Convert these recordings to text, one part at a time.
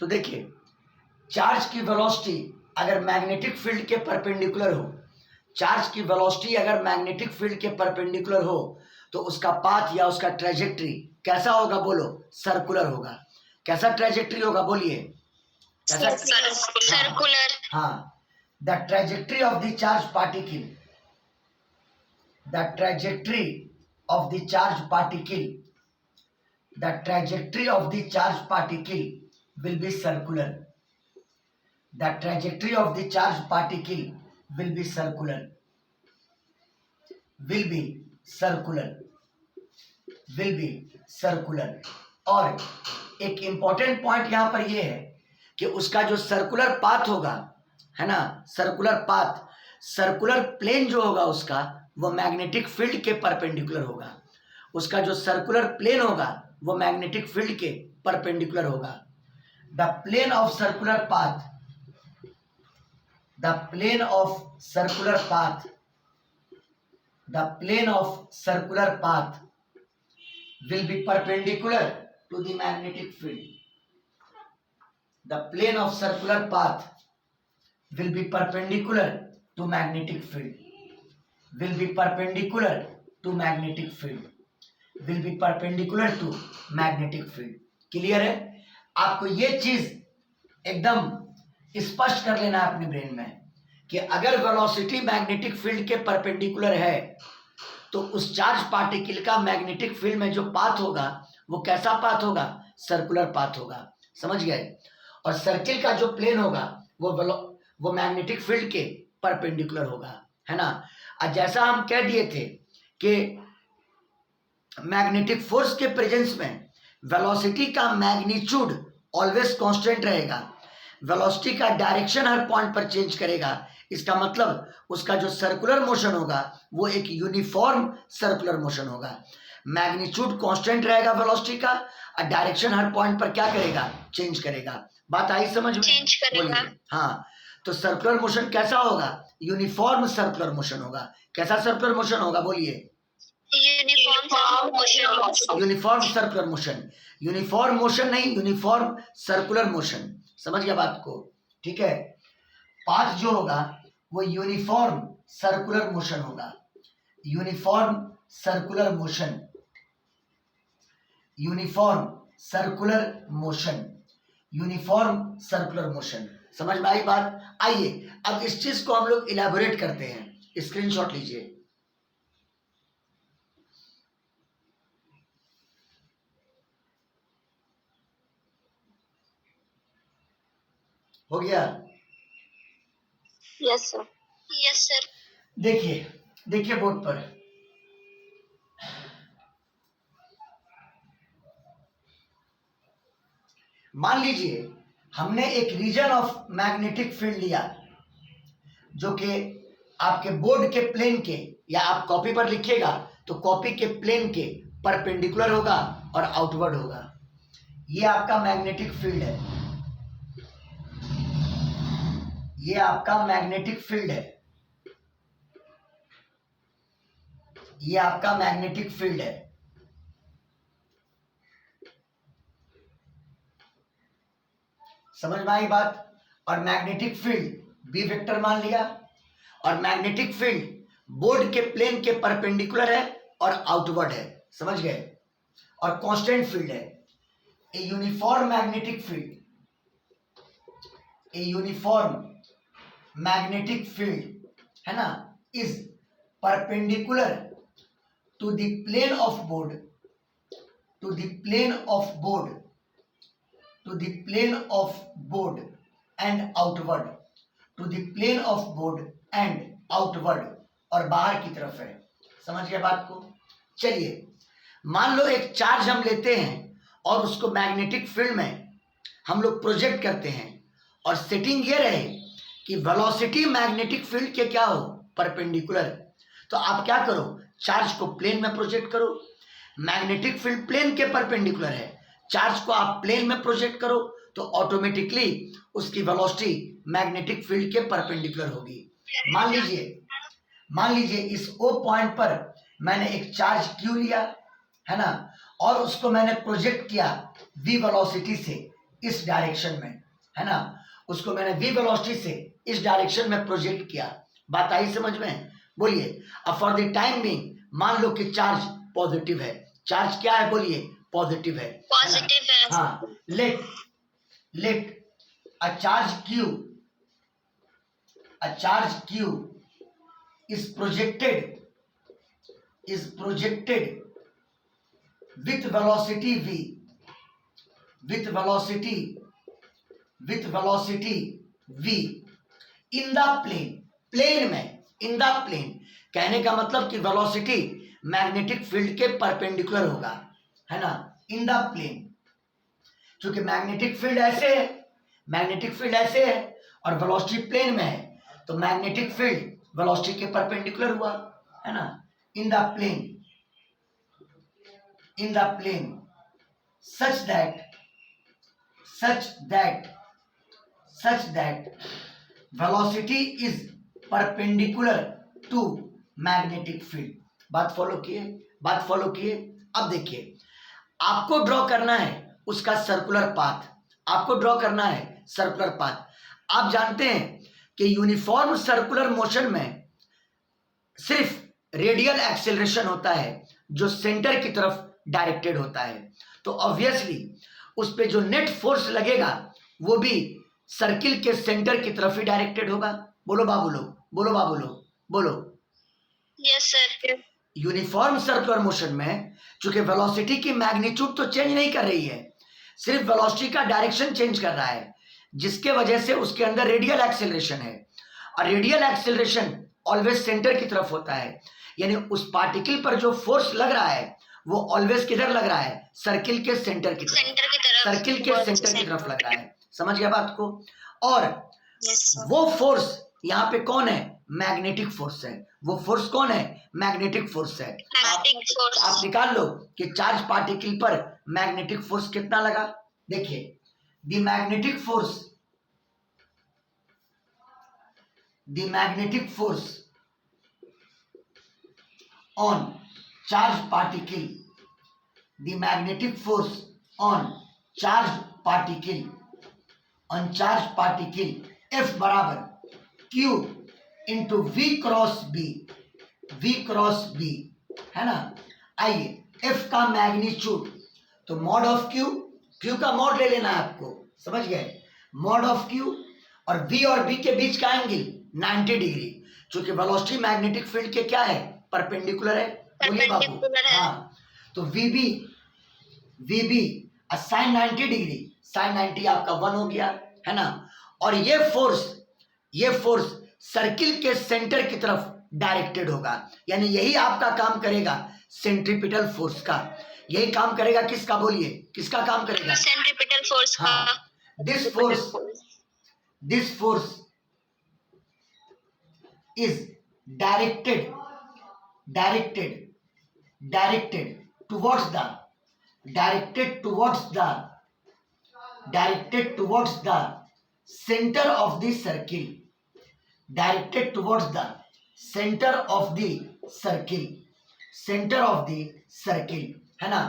तो देखिए, चार्ज की वेलोसिटी अगर मैग्नेटिक फील्ड के परपेंडिकुलर हो, चार्ज की वेलोसिटी अगर मैग्नेटिक फील्ड के परपेंडिकुलर हो, तो उसका पाथ या उसका ट्रेजेक्ट्री कैसा होगा? बोलो, सर्कुलर होगा। कैसा ट्रेजेक्ट्री होगा? बोलिए, कैसा? सर्कुलर। हाँ, the trajectory of the charge particle, the trajectory of the charge particle, the trajectory of the charge particle will be circular. The trajectory of the charged particle will be circular. Will be circular. Will be circular. और एक important point यहां पर यह है कि उसका जो circular path होगा, है ना, सर्कुलर पाथ, सर्कुलर प्लेन जो होगा उसका, वो मैग्नेटिक फील्ड के परपेंडिकुलर होगा। उसका जो सर्कुलर प्लेन होगा वो मैग्नेटिक फील्ड के परपेंडिकुलर होगा। The plane of circular path, the plane of circular path, the plane of circular path will be perpendicular to the magnetic field. The plane of circular path will be perpendicular to magnetic field. Will be perpendicular to magnetic field. Will be perpendicular to magnetic field. Clear है? आपको ये चीज एकदम स्पष्ट कर लेना है अपने ब्रेन में कि अगर वेलोसिटी मैग्नेटिक फील्ड के परपेंडिकुलर है तो उस चार्ज पार्टिकल का मैग्नेटिक फील्ड में जो पाथ होगा वो कैसा पाथ होगा? सर्कुलर पाथ होगा। समझ गए? और सर्किल का जो प्लेन होगा वो मैग्नेटिक फील्ड के परपेंडिकुलर होगा, है ना। और जैसा हम कह दिए थे कि मैग्नेटिक फोर्स के प्रेजेंस में वेलोसिटी का मैग्नीट्यूड ऑलवेज कांस्टेंट रहेगा, वेलोसिटी का डायरेक्शन हर पॉइंट पर चेंज करेगा। इसका मतलब उसका जो सर्कुलर मोशन होगा वो एक यूनिफॉर्म सर्कुलर मोशन होगा। मैग्नीट्यूड कांस्टेंट रहेगा वेलोसिटी का, और डायरेक्शन हर पॉइंट पर क्या करेगा? चेंज करेगा। बात आई समझ में? चेंज करेगा। हाँ, तो सर्कुलर मोशन कैसा होगा? यूनिफॉर्म सर्कुलर मोशन होगा। कैसा सर्कुलर मोशन होगा? बोलिए, uniform circular motion. Uniform motion नहीं, यूनिफॉर्म सर्कुलर मोशन। समझ गया बात को? ठीक है, पाथ जो होगा वो यूनिफॉर्म सर्कुलर मोशन होगा। Uniform circular motion, uniform circular motion, uniform circular motion. समझ में आई बात? आइए अब इस चीज को हम लोग इलैबोरेट करते हैं। स्क्रीनशॉट लीजिए। हो गया? Yes sir. Yes sir. देखिए, देखिए बोर्ड पर, मान लीजिए हमने एक रीजन ऑफ मैग्नेटिक फील्ड लिया जो कि आपके बोर्ड के प्लेन के, या आप कॉपी पर लिखिएगा तो कॉपी के प्लेन के परपेंडिकुलर होगा और आउटवर्ड होगा। ये आपका मैग्नेटिक फील्ड है, ये आपका मैग्नेटिक फील्ड है, ये आपका मैग्नेटिक फील्ड है। समझ में आई बात? और मैग्नेटिक फील्ड बी वेक्टर मान लिया, और मैग्नेटिक फील्ड बोर्ड के प्लेन के परपेंडिकुलर है और आउटवर्ड है। समझ गए? और कांस्टेंट फील्ड है। A uniform magnetic field, a uniform magnetic field, है ना, is perpendicular to the plane of board, to the plane of board, to the plane of board and outward, to the plane of board and outward, और बाहर की तरफ है। समझ गए बात को? चलिए, मान लो एक चार्ज हम लेते हैं और उसको मैग्नेटिक फील्ड में हम लोग प्रोजेक्ट करते हैं, और सेटिंग ये रहे कि वेलोसिटी मैग्नेटिक फील्ड के क्या हो? परपेंडिकुलर। तो आप क्या करो? चार्ज को प्लेन में प्रोजेक्ट करो। मैग्नेटिक फील्ड प्लेन के परपेंडिकुलर है, चार्ज को आप प्लेन में प्रोजेक्ट करो तो ऑटोमेटिकली उसकी वेलोसिटी मैग्नेटिक फील्ड के परपेंडिकुलर होगी। मान लीजिए इस O पॉइंट पर मैंने एक चार्ज Q लिया, है ना, और उसको मैंने प्रोजेक्ट किया V वेलोसिटी से इस डायरेक्शन में, है ना, उसको मैंने v वेलोसिटी से इस डायरेक्शन में प्रोजेक्ट किया। बात आई समझ में? बोलिए। अब फॉर द टाइम बीइंग मान लो कि चार्ज पॉजिटिव है। चार्ज क्या है? बोलिए। पॉजिटिव है। पॉजिटिव है। हाँ, late a charge q is projected with velocity v, with velocity v in the plane में, in the plane कहने का मतलब कि वेलोसिटी मैग्नेटिक फील्ड के परपेंडिकुलर होगा, है ना, इन द प्लेन। क्योंकि मैग्नेटिक फील्ड ऐसे है और वेलोसिटी प्लेन में है, तो मैग्नेटिक फील्ड वेलोसिटी के परपेंडिकुलर हुआ, है ना। In the plane such that velocity is perpendicular to magnetic field। बात फॉलो किए। अब देखिए, आपको ड्रॉ करना है उसका सर्कुलर पाथ, आप जानते हैं कि यूनिफॉर्म सर्कुलर मोशन में सिर्फ रेडियल एक्सेलरेशन होता है जो सेंटर की तरफ डायरेक्टेड होता है, तो ऑब्वियसली उस पे जो नेट फोर्स लगेगा वो भी सर्किल के सेंटर की तरफ ही डायरेक्टेड होगा। बोलो बाबू लोग, बोलो। Yes sir. Uniform circular motion में चूंकि वेलोसिटी की मैग्नीट्यूड तो चेंज नहीं कर रही है, सिर्फ वेलोसिटी का डायरेक्शन चेंज कर रहा है, जिसके वजह से उसके अंदर रेडियल एक्सेलरेशन है, और रेडियल एक्सेलरेशन ऑलवेज सेंटर की तरफ होता है। यानी उस पार्टिकल पर जो फोर्स लग रहा है वो ऑलवेज किधर लग रहा है? सर्किल के सेंटर की तरफ लग रहा है। समझ गया बात को? और वो फोर्स यहाँ पे कौन है? मैग्नेटिक फोर्स है। वो फोर्स कौन है? मैग्नेटिक फोर्स है। आप निकाल लो कि चार्ज पार्टिकल पर मैग्नेटिक फोर्स कितना लगा। देखिए, the magnetic force on charged particle, the magnetic force on charged particle F बराबर Q into V cross B, है ना। आइए, F का मैग्नीट्यूड, तो मॉड ऑफ Q का मॉड ले लेना है आपको, समझ गए? मॉड ऑफ Q और V और B के बीच का एंगल 90 डिग्री, क्योंकि वेलोसिटी मैग्नेटिक फील्ड के क्या है? परपेंडिकुलर है। बोलिए बाबू। हाँ, तो VB साइन 90 डिग्री, साइन 90 आपका 1 हो गया, है ना। और ये फोर्स सर्किल के सेंटर की तरफ डायरेक्टेड होगा, यानी यही आपका काम करेगा सेंट्रीपिटल फोर्स का। यही काम करेगा किसका? बोलिए, किसका काम करेगा? सेंट्रीपिटल फोर्स का। हाँ, this force is directed towards the center of the circle, है ना।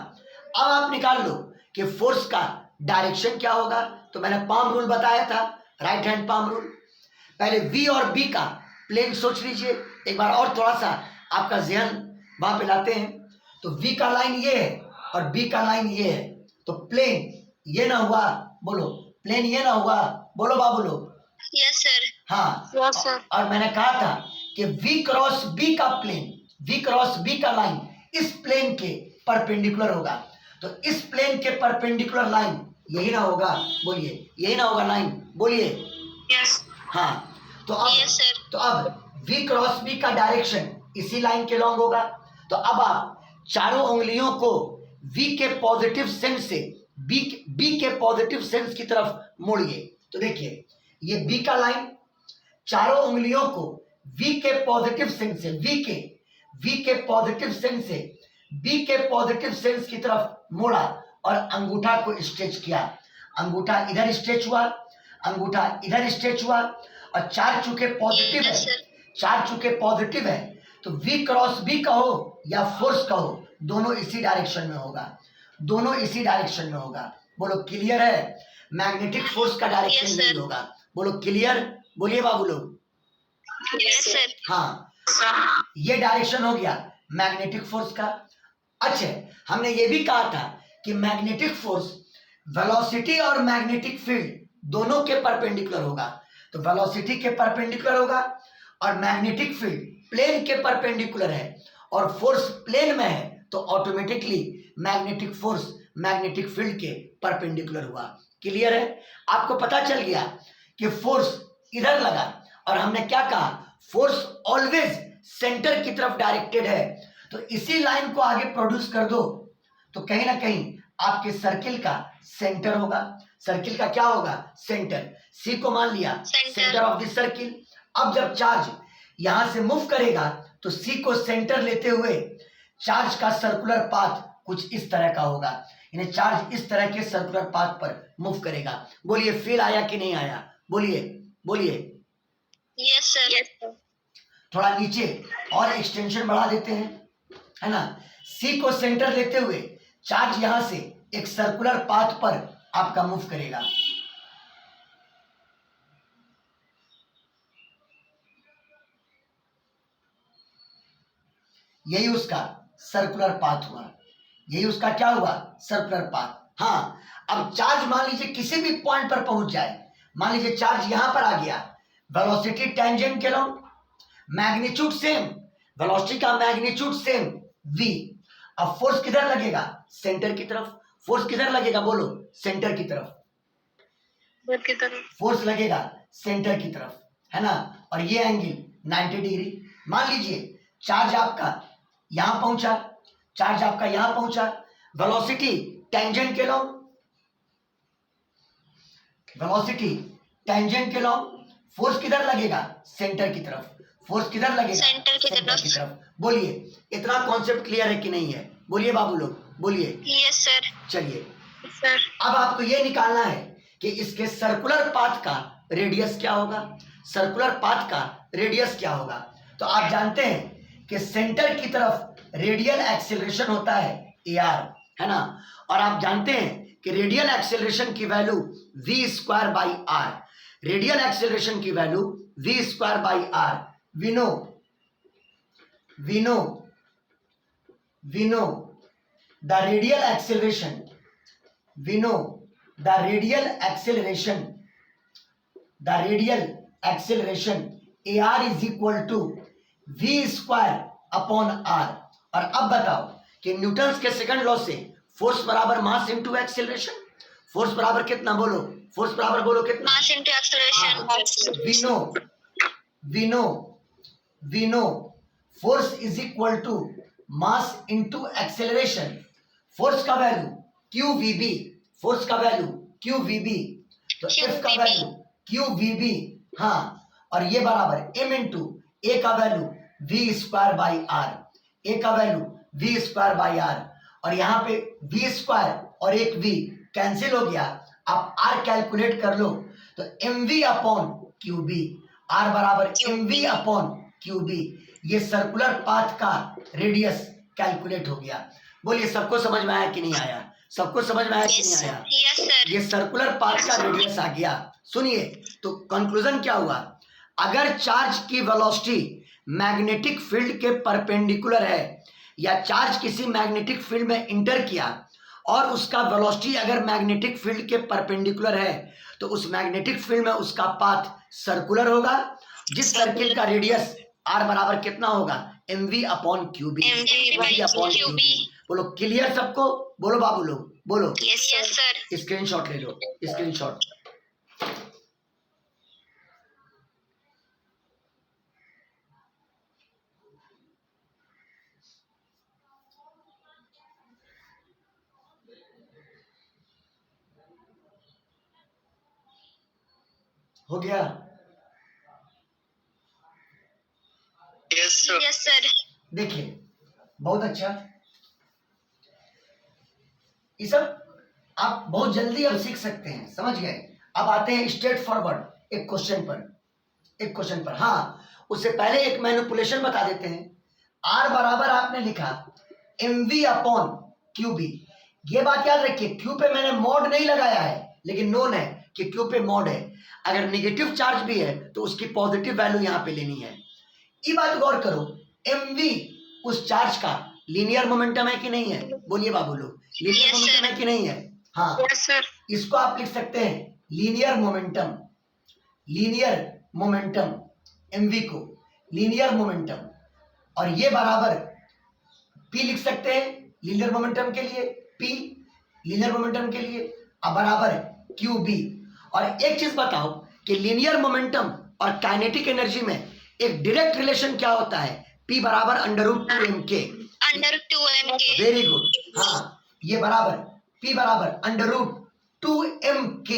अब आप निकाल लो कि फोर्स का डायरेक्शन क्या होगा। तो मैंने पाम रूल बताया था, राइट हैंड पाम रूल। पहले V और B का प्लेन सोच लीजिए एक बार, और थोड़ा सा आपका ध्यान वहां पे लाते हैं। तो V का लाइन ये है और B का लाइन ये है, तो प्लेन ये ना हुआ, बोलो। प्लेन ये ना हुआ, बोलो बाबू लोग। Yes sir. हाँ, यस सर। और मैंने कहा था कि V क्रॉस B का लाइन इस प्लेन के परपेंडिकुलर होगा, तो इस प्लेन के परपेंडिकुलर लाइन यही ना होगा। बोलिए, यही ना होगा लाइन, बोलिए। यस। हाँ, तो अब यस सर। तो अब V क्रॉस B का डायरेक्शन इसी लाइन के लॉन्ग होगा। तो अब आप चारों उंगलियों को V के पॉजिटिव सेंस से B के पॉजिटिव सेंस की तरफ मोड़िए। तो देखिए, ये B का लाइन, चारों उंगलियों को V के पॉजिटिव सेंस से V के पॉजिटिव सेंस से B के पॉजिटिव सेंस की तरफ मोड़ा और अंगूठा को स्ट्रेच किया। अंगूठा इधर स्ट्रेच हुआ, अंगूठा इधर स्ट्रेच हुआ, और चार चुके पॉजिटिव है, तो V क्रॉस B कहो या फोर्स कहो, दोनों इसी डायरेक्शन में होगा। बोलो, क्लियर है? मैग्नेटिक फोर्स का डायरेक्शन Yes, यही sir. होगा। बोलो क्लियर, बोलिए बाबू लोग। Yes, sir. हाँ, ये डायरेक्शन हो गया मैग्नेटिक फोर्स का। अच्छा, हमने ये भी कहा था कि मैग्नेटिक फोर्स वेलोसिटी और मैग्नेटिक फील्ड दोनों के परपेंडिकुलर होगा। तो वेलोसिटी के परपेंडिकुलर होगा और मैग्नेटिक फील्ड प्लेन के परपेंडिकुलर है और फोर्स प्लेन में है, तो automatically magnetic force magnetic field के परपेंडिकुलर हुआ। क्लियर है? आपको पता चल गया कि फोर्स इधर लगा और हमने क्या कहा, फोर्स ऑलवेज सेंटर की तरफ डायरेक्टेड है। तो इसी लाइन को आगे प्रोड्यूस कर दो तो कहीं ना कहीं आपके सर्किल का सेंटर होगा। सर्किल का क्या होगा? सेंटर। सी को मान लिया सेंटर ऑफ द सर्किल। अब जब चार्ज यहां से मूव करेगा तो सी को सेंटर लेते हुए चार्ज का सर्कुलर पाथ कुछ इस तरह का होगा, यानी चार्ज इस तरह के सर्कुलर पाथ पर मूव करेगा। बोलिए फील आया कि नहीं आया? बोलिए बोलिए। Yes, sir. Yes, sir. थोड़ा नीचे और एक्सटेंशन बढ़ा देते हैं, है ना। सी को सेंटर लेते हुए चार्ज यहां से एक सर्कुलर पाथ पर आपका मूव करेगा। यही उसका सर्कुलर पाथ हुआ, यही उसका क्या हुआ? Circular path. हाँ, अब चार्ज मान लीजिए किसी भी पॉइंट पर पहुंच जाए, मान लीजिए चार्ज यहां पर आ गया, वेलोसिटी टेंजेंट के अलोंग, मैग्नीट्यूड सेम, वेलोसिटी का मैग्नीट्यूड सेम v। अब फोर्स किधर लगेगा? सेंटर की तरफ। फोर्स किधर लगेगा? बोलो, सेंटर की तरफ। फोर्स लगेगा सेंटर की तरफ, है ना। और ये एंगल 90 डिग्री। मान लीजिए चार्ज आपका यहां पहुंचा, चार्ज आपका यहां पहुंचा, वेलोसिटी टेंजेंट के अलोंग, वेलोसिटी टेंजेंट के अलोंग, फोर्स किधर लगेगा? सेंटर की तरफ। फोर्स किधर लगेगा? सेंटर की तरफ। बोलिए, इतना कॉन्सेप्ट क्लियर है कि नहीं है? बोलिए बाबू लोग, बोलिए। Yes, sir. चलिए, Sir. अब आपको यह निकालना है कि इसके सर्कुलर पाथ का रेडियस क्या होगा। सर्कुलर पाथ का रेडियस क्या होगा? तो आप जानते हैं कि सेंटर की तरफ रेडियल एक्सेलरेशन होता है AR, है ना। और आप जानते हैं कि रेडियल एक्सेलरेशन की वैल्यू v²/r, रेडियल एक्सेलरेशन की value v²/r। we know the radial acceleration, we know the radial acceleration AR is equal to v²/r। और अब बताओ कि न्यूटन्स के सेकंड लॉ से फोर्स बराबर मास इनटू एक्सेलरेशन। फोर्स बराबर कितना? बोलो, फोर्स बराबर बोलो कितना? Mass into acceleration. we know force is equal to mass into acceleration। Force का वैल्यू qvb, फोर्स का वैल्यू qvb, तो F का वैल्यू qvb, हाँ, और ये बराबर m इंटू a का वैल्यू v²/r, a का वैल्यू v²/r। और यहाँ पे v² और एक v कैंसिल हो गया, आप r कैलकुलेट कर लो तो mv/qb, r बराबर mv/qb। ये सर्कुलर पाथ का रेडियस कैलकुलेट हो गया। बोलिए, सबको समझ में आया कि नहीं आया? सबको समझ में आया कि नहीं आया? Yes, sir. ये सर्कुलर पाथ का रेडियस आ गया। सुनिए, तो कंक्लूजन क्या हुआ? अगर चार्ज की वेलोसिटी मैग्नेटिक फील्ड के परपेंडिकुलर है या चार्ज किसी मैग्नेटिक फील्ड में इंटर किया और उसका वेलोसिटी अगर मैग्नेटिक फील्ड के परपेंडिकुलर है तो उस मैग्नेटिक फील्ड में उसका पाथ सर्कुलर होगा, जिस सर्किल का रेडियस r बराबर कितना होगा? mv/qb। mv/qb। बोलो क्लियर सबको? बोलो बाबू लोग, बोलो। Yes, sir. स्क्रीनशॉट ले लो, स्क्रीनशॉट। हो गया? Yes, sir. देखिए, बहुत अच्छा, ये सब आप बहुत जल्दी अब सीख सकते हैं, समझ गए। अब आते हैं स्ट्रेट फॉरवर्ड एक क्वेश्चन पर। हाँ, उससे पहले एक मैनिपुलेशन बता देते हैं। R बराबर आपने लिखा mv/qb। ये बात याद रखिए, Q पे मैंने मॉड नहीं लगाया है, लेकिन नोन है कि क्यू पे मॉड है। अगर नेगेटिव चार्ज भी है तो उसकी पॉजिटिव वैल्यू यहाँ पे लेनी है। ये बात गौर करो, mv उस चार्ज का लीनियर मोमेंटम है कि नहीं है? बोलिए बाबू लोग, लीनियर Yes, मोमेंटम sir. है कि नहीं है? हाँ, Yes, sir. इसको आप लिख सकते हैं linear momentum, linear momentum, mv को लीनियर मोमेंटम, और ये बराबर p लिख सकते हैं लीनियर मोमेंटम के लिए, p लीनियर मोमेंटम के लिए अब बराबर है qb। और एक चीज बताओ कि लीनियर मोमेंटम और काइनेटिक एनर्जी में एक डायरेक्ट रिलेशन क्या होता है? p बराबर √2mk। √2mk. Very good. हाँ, ये बराबर p बराबर √2mk।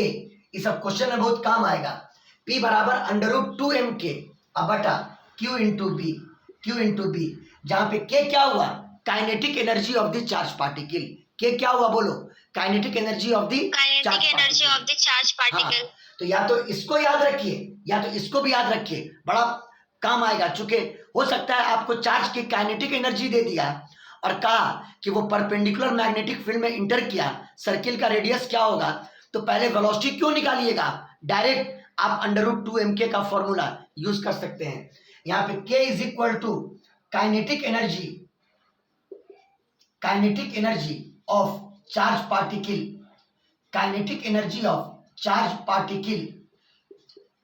ये सब क्वेश्चन में बहुत काम आएगा। p बराबर √2mk अब बटा q into B, q into B, जहां पे k क्या हुआ? Kinetic energy of the charge particle. k क्या हुआ बोलो? Kinetic energy of the Kinetic energy of the charged particle. हाँ, तो या तो इसको याद रखिए या तो इसको भी याद रखिए, बड़ा काम आएगा। चूंकि हो सकता है आपको चार्ज की काइनेटिक एनर्जी दे दिया और कहा कि वो परपेंडिकुलर मैग्नेटिक फील्ड में इंटर किया, सर्किल का रेडियस क्या होगा, तो पहले वेलोसिटी क्यों निकालिएगा? डायरेक्ट आप √2mk का फॉर्मूला यूज कर सकते हैं। यहाँ पे k is equal to kinetic energy, kinetic energy of charge particle, kinetic energy of charge particle,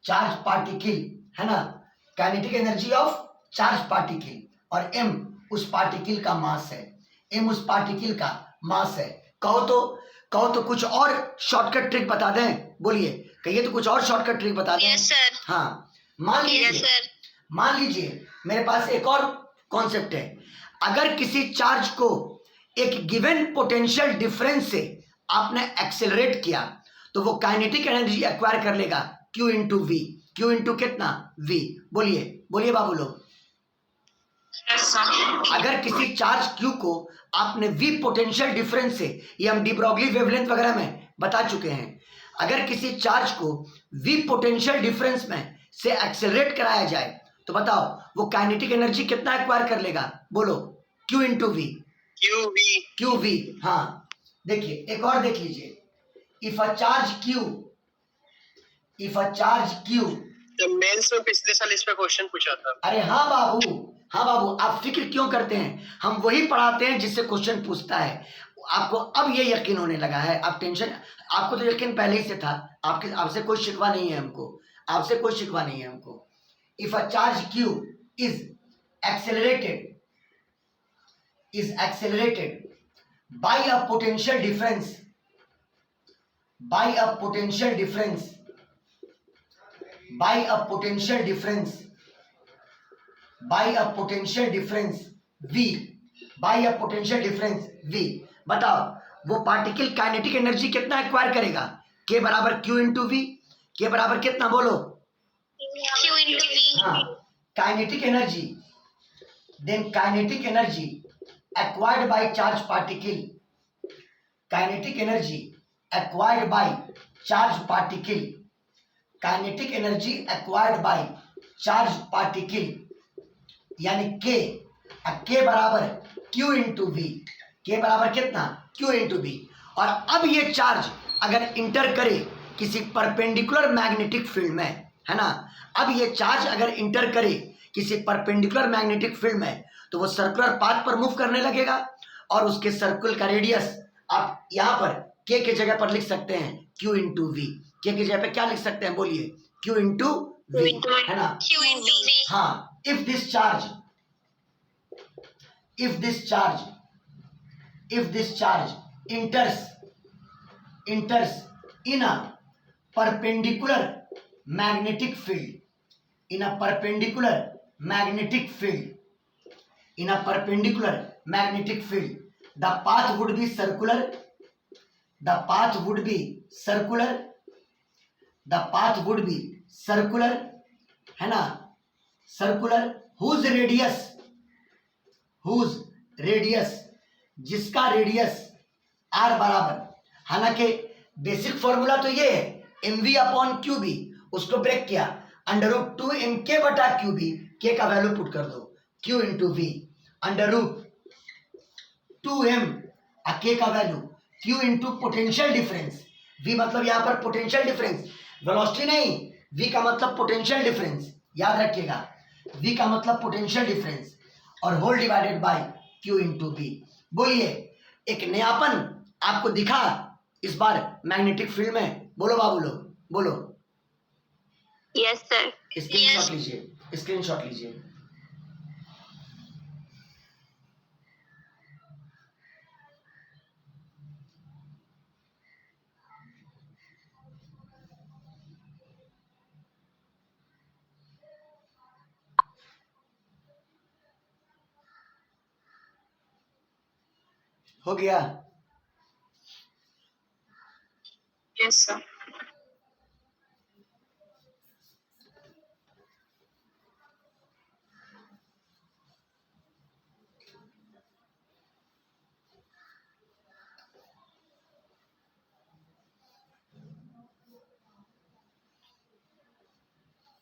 charge particle है ना, kinetic energy of charge particle, और m उस पार्टिकल का मास है, m उस पार्टिकल का मास है। कहो तो कुछ और शॉर्टकट ट्रिक बता दें, बोलिए, कहिए तो कुछ और शॉर्टकट ट्रिक बता दें। Yes, sir. हाँ, मान Yes, लीजिए, sir. मान लीजिए मेरे पास एक और कॉन्सेप्ट है। अगर किसी चार्ज को एक गिवन पोटेंशियल डिफरेंस से आपने एक्सेलरेट किया तो वो काइनेटिक एनर्जी एक्वायर कर लेगा Q into V. Q into कितना? V। बोलिए बोलिए बाबू लोग। Yes, sir. अगर किसी चार्ज Q को आपने V पोटेंशियल डिफरेंस से, ये हम डी ब्रॉगली वेवलेंथ वगैरह में बता चुके हैं, अगर किसी चार्ज को V पोटेंशियल डिफरेंस में से एक्सेलरेट कराया जाए तो बताओ वो काइनेटिक एनर्जी कितना एक्वायर कर लेगा? बोलो, Q इंटू वी। QV। हाँ, देखिए एक और देख लीजिए, if a charge Q, if a charge Q, तो मेंस में पिछले साल इस पे क्वेश्चन पूछा था। अरे हाँ बाबू, हाँ बाबू, आप फिक्र क्यों करते हैं? हम वही पढ़ाते हैं जिससे क्वेश्चन पूछता है। आपको अब ये यकीन होने लगा है, आप टेंशन, आपको तो यकीन पहले ही से था, आपसे कोई शिकवा नहीं है हमको, आपसे कोई शिकवा नहीं है हमको। If a charge Q is accelerated by a potential difference, by a potential difference, by a potential difference, by a potential difference V, by a potential difference V, बताओ वो पार्टिकल काइनेटिक एनर्जी कितना acquire करेगा? K बराबर Q into V. K बराबर कितना बोलो? Q into V. हाँ, kinetic energy, then kinetic energy acquired by charge particle, kinetic energy acquired by charge particle, kinetic energy acquired by charge particle, यानी K बराबर Q into V. K बराबर कितना? Q into V. और अब ये charge अगर inter करे किसी परपेंडिकुलर मैग्नेटिक फील्ड में, है ना, अब ये चार्ज अगर इंटर करे किसी परपेंडिकुलर मैग्नेटिक फील्ड में तो वो सर्कुलर पाथ पर मूव करने लगेगा और उसके सर्कल का रेडियस आप यहाँ पर K के जगह पर लिख सकते हैं Q इंटू वी। K की जगह पे क्या लिख सकते हैं? बोलिए, Q इंटू वी, है ना। Q into V. हाँ, if this charge enters in a perpendicular magnetic field, in a perpendicular magnetic field, in a perpendicular magnetic field, the path would be circular, the path would be circular, the path would be circular, है ना, circular, whose radius, जिसका radius r बराबर, हालांकि basic formula तो ये है mv upon qb, उसको break किया √2mk बटा qb, k का वैल्यू पुट कर दो q into v, √2m k का value q into potential difference V मतलब यहाँ पर पोटेंशियल डिफरेंस, वेलोसिटी नहीं, वी का मतलब पोटेंशियल डिफरेंस, याद रखिएगा, वी का मतलब पोटेंशियल डिफरेंस, और whole divided by Q into B. बोलिए, एक नयापन आपको दिखा इस बार मैग्नेटिक फील्ड में? बोलो बाबू लोग, बोलो। Yes sir. स्क्रीनशॉट लीजिए, स्क्रीनशॉट लीजिए। हो गया? Yes sir.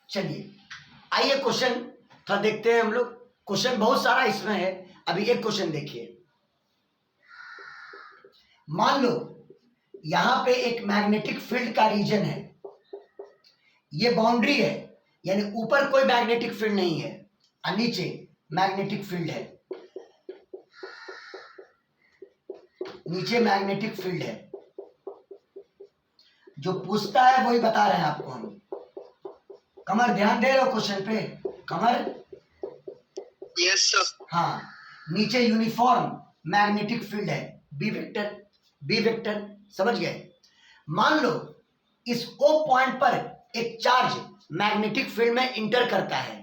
चलिए आइए क्वेश्चन थोड़ा देखते हैं हम लोग। क्वेश्चन बहुत सारा इसमें है, अभी एक क्वेश्चन देखिए। मान लो यहां पे एक मैग्नेटिक फील्ड का रीजन है, ये बाउंड्री है, यानी ऊपर कोई मैग्नेटिक फील्ड नहीं है और नीचे मैग्नेटिक फील्ड है, नीचे मैग्नेटिक फील्ड है। जो पूछता है वही बता रहे हैं आपको हम। कमर ध्यान दे रहे हो क्वेश्चन पे? कमर, यस सर। हाँ, नीचे यूनिफॉर्म मैग्नेटिक फील्ड है, बी वेक्टर, बी वेक्टर, समझ गए? मान लो इस ओ पॉइंट पर एक चार्ज मैग्नेटिक फील्ड में इंटर करता है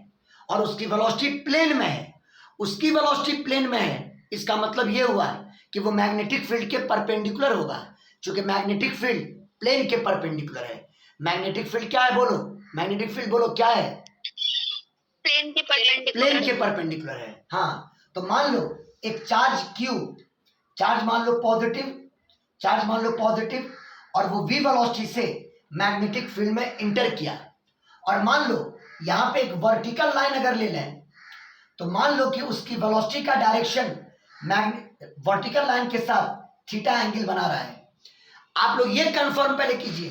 और उसकी वेलोसिटी प्लेन में है, उसकी वेलोसिटी प्लेन में है। इसका मतलब ये हुआ कि वो मैग्नेटिक फील्ड के परपेंडिकुलर होगा, क्योंकि मैग्नेटिक फील्ड प्लेन के परपेंडिकुलर है। मैग्नेटिक फील्ड क्या है बोलो? मैग्नेटिक फील्ड बोलो क्या है? प्लेन के परपेंडिकुलर। प्लेन के परपेंडिकुलर है। हाँ, तो मान लो एक चार्ज Q, चार्ज मान लो पॉजिटिव, चार्ज मान लो पॉजिटिव, और वो v वेलोसिटी से मैग्नेटिक फील्ड में इंटर किया। और मान लो यहाँ पे एक वर्टिकल लाइन अगर ले लें तो मान लो कि उसकी वेलोसिटी का डायरेक्शन वर्टिकल लाइन के साथ थीटा एंगल बना रहा है। आप लोग ये कंफर्म पहले कीजिए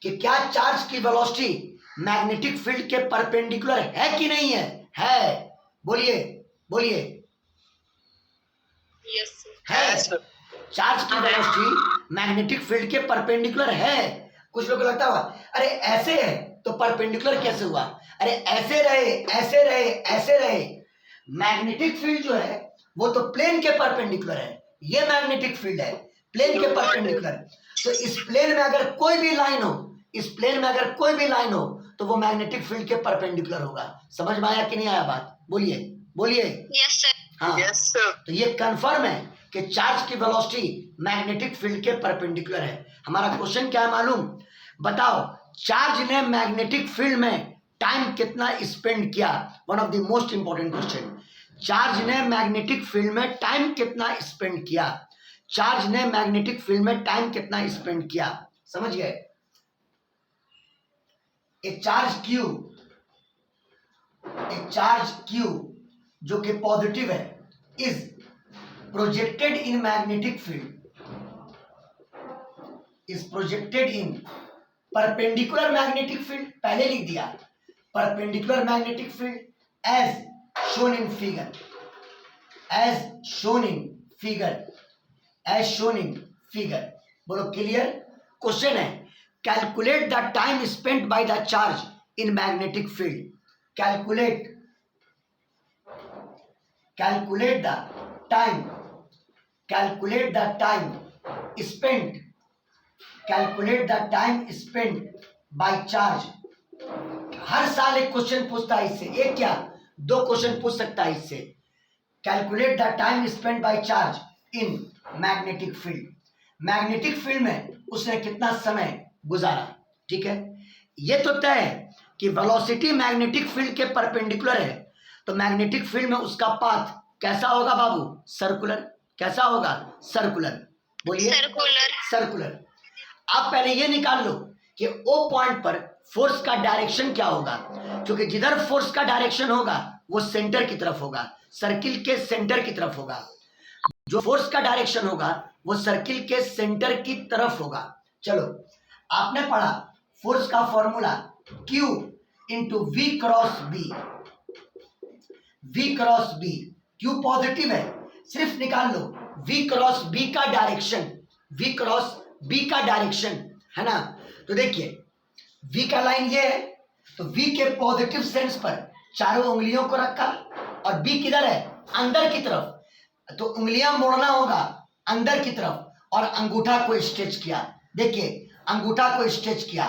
कि क्या चार्ज की वेलोसिटी मैग्नेटिक फील्ड के परपेंडिकुलर है कि नहीं है? है, बोलिए बोलिए। यस है, सर। चार्ज की वेलोसिटी मैग्नेटिक फील्ड के परपेंडिकुलर है। कुछ लोगों को लगता हुआ अरे ऐसे है तो परपेंडिकुलर कैसे हुआ? अरे ऐसे रहे, ऐसे रहे, ऐसे रहे। मैग्नेटिक फील्ड जो है वो तो प्लेन के परपेंडिकुलर है, ये मैग्नेटिक फील्ड है प्लेन के परपेंडिकुलर। तो इस प्लेन में अगर कोई भी लाइन हो, इस प्लेन में अगर कोई भी लाइन हो तो वो मैग्नेटिक फील्ड के परपेंडिकुलर होगा। समझ में आया कि नहीं आया बात? बोलिए बोलिए। Yes sir. हाँ, यस सर। तो ये कंफर्म है कि चार्ज की वेलोसिटी मैग्नेटिक फील्ड के परपेंडिकुलर है। हमारा क्वेश्चन क्या है मालूम? बताओ, चार्ज ने मैग्नेटिक फील्ड में टाइम कितना स्पेंड किया? One of the most important question. Charge ने मैग्नेटिक फील्ड में टाइम कितना स्पेंड किया? चार्ज ने मैग्नेटिक फील्ड में टाइम कितना स्पेंड किया? समझ गए? एक चार्ज Q जो कि पॉजिटिव है is projected in magnetic field, is projected in perpendicular magnetic field, पहले लिख दिया, perpendicular magnetic field as shown in figure, as shown in figure, as shown in figure. बोलो क्लियर? क्वेश्चन है calculate the time spent by the charge in magnetic field. Calculate the time, calculate the time spent, calculate the time spent by charge। हर साल एक question पूछता है इससे, एक क्या दो क्वेश्चन पूछ सकता है इससे। Calculate the time spent by charge in magnetic field, magnetic field में उसने कितना समय गुजारा। ठीक है, ये तो तय है कि वेलोसिटी मैग्नेटिक फील्ड के परपेंडिकुलर है, तो मैग्नेटिक फील्ड में उसका पाथ कैसा होगा बाबू? सर्कुलर। कैसा होगा? सर्कुलर। बोलिए सर्कुलर। सर्कुलर। आप पहले ये निकाल लो कि ओ पॉइंट पर फोर्स का डायरेक्शन क्या होगा, क्योंकि जिधर फोर्स का डायरेक्शन होगा वो सेंटर की तरफ होगा, सर्किल के सेंटर की तरफ होगा। जो फोर्स का डायरेक्शन होगा वो सर्किल के सेंटर की तरफ होगा। चलो आपने पढ़ा फोर्स का formula Q into V cross B, V cross B, Q positive है, सिर्फ निकाल लो V क्रॉस बी का डायरेक्शन, V क्रॉस बी का डायरेक्शन, है ना। तो देखिए V का लाइन ये है, तो V के पॉजिटिव सेंस पर चारों उंगलियों को रखा और B किधर है, अंदर की तरफ, तो उंगलियां मोड़ना होगा अंदर की तरफ और अंगूठा को स्ट्रेच किया। देखिए अंगूठा को स्ट्रेच किया,